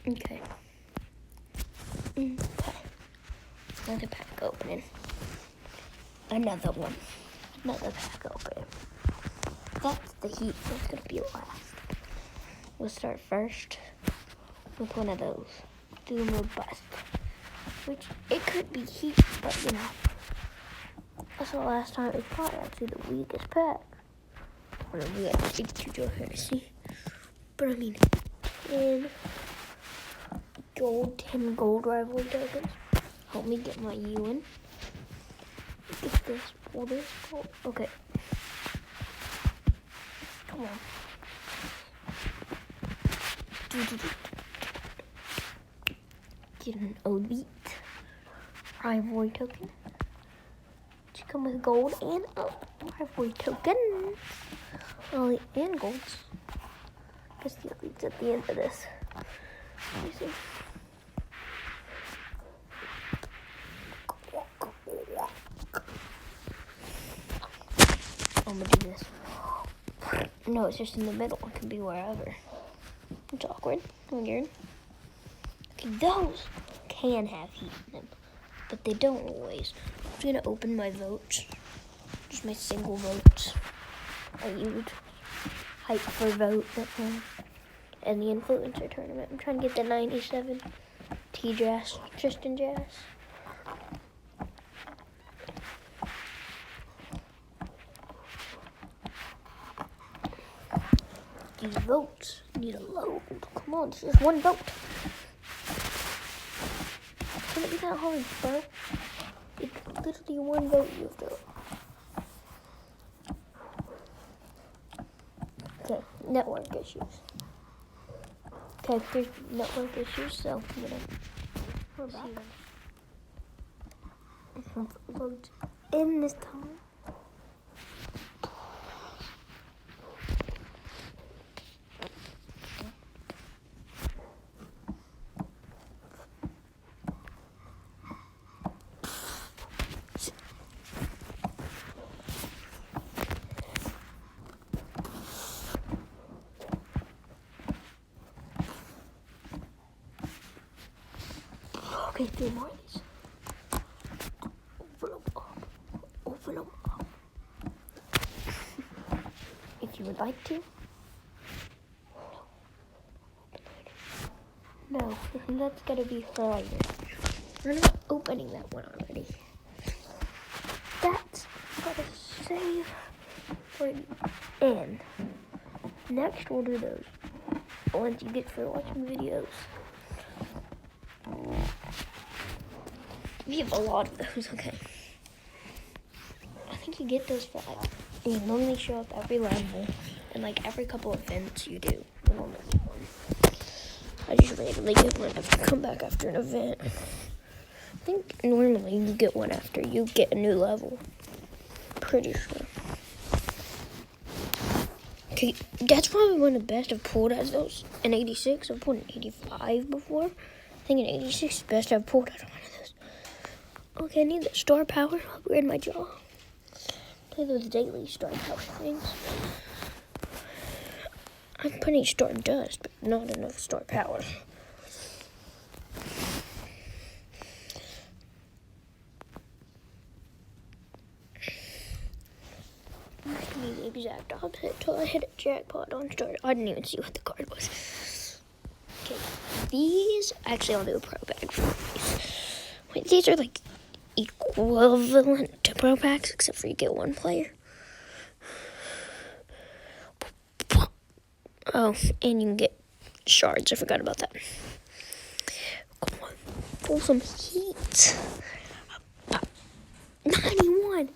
Okay. Another pack opening. Another one. Another pack opening. That's the heat. That's gonna be last. We'll start first with one of those. Doom or bust. Which, it could be heat, but you know. That's the last time. It's probably actually the weakest pack. Whenever we had to speak to Joe Hennessy. But I mean, 10 gold rivalry tokens. Help me get my Ewan. Get this. All this. Oh, okay. Come on. Get an elite rivalry token. To come with gold and rivalry tokens. Elite and golds. Guess the elite's at the end of this. Let me see. I'm gonna do this. No, it's just in the middle. It can be wherever. It's awkward. Weird. Okay, those can have heat in them, but they don't always. I'm just gonna open my votes. Just my single votes. I used hype for vote and the influencer tournament. I'm trying to get the 97 T-Jazz, Tristan Jazz. These votes need a load. Come on, it's just one vote. Can it be that hard, bro? It's literally one vote you have to. Okay, network issues. Okay, there's network issues, so we're back. Vote in this time. Okay, 3 more of these. Open them up. If you would like to. No, that's gotta be harder. We're not opening that one already. That's gotta save for the end. Next, we'll do those ones you get for watching videos. We have a lot of those, okay. I think you get those for like, you normally show up every level, and like every couple of events you do. You normally get one. I just randomly get one if you come back after an event. I think normally you get one after you get a new level. Pretty sure. Okay, that's probably one of the best I've pulled as those. In 86, I've pulled an 85 before. I think in 86 is the best I've pulled out of one of those. Okay, I need the star power to upgrade my jaw. Play those daily star power things. I'm putting star dust, but not enough star power. I'm just gonna be the exact opposite until I hit a jackpot on star. I didn't even see what the card was. Okay, these, actually I'll do a pro bag for these. Wait, these are like equivalent to pro packs, except for you get one player. Oh, and you can get shards. I forgot about that. Come on, pull some heat. 91.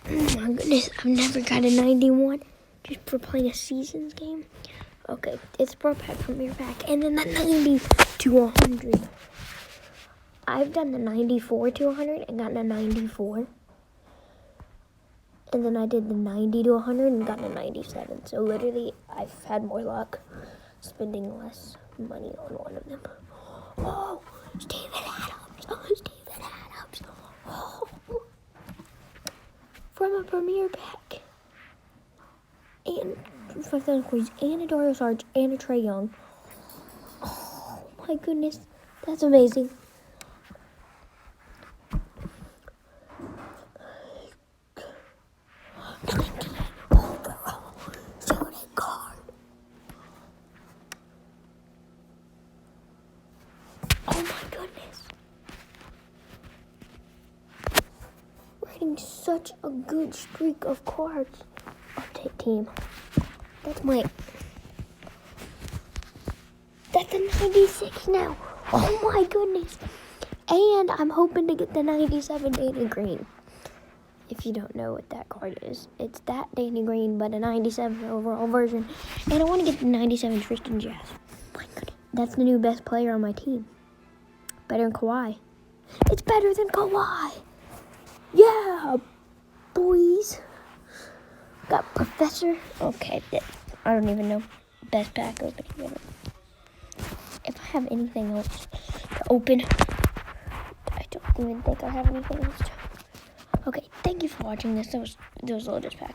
Oh my goodness, I've never got a 91 just for playing a seasons game. Okay, it's pro pack from your pack, and then the 90 to 100. I've done the 94 to 100 and gotten a 94. And then I did the 90 to 100 and gotten a 97. So literally, I've had more luck spending less money on one of them. Oh, Steven Adams. Oh, Steven Adams. Oh. From a premier pack. And 5,000 coins, and a Dario Sarge, and a Trey Young. Oh my goodness, that's amazing. Oh my goodness. Riding such a good streak of cards. Update team. That's a 96 now. Oh my goodness. And I'm hoping to get the 97 Danny Green. If you don't know what that card is, it's that Danny Green, but a 97 overall version. And I want to get the 97 Tristan Jazz. My goodness. That's the new best player on my team. Better than Kawhi. It's better than Kawhi. Yeah, boys. Got Professor. Okay, I don't even know. Best pack opening. If I have anything else to open, I don't even think I have anything else to. Okay, thank you for watching this. That was the latest pack.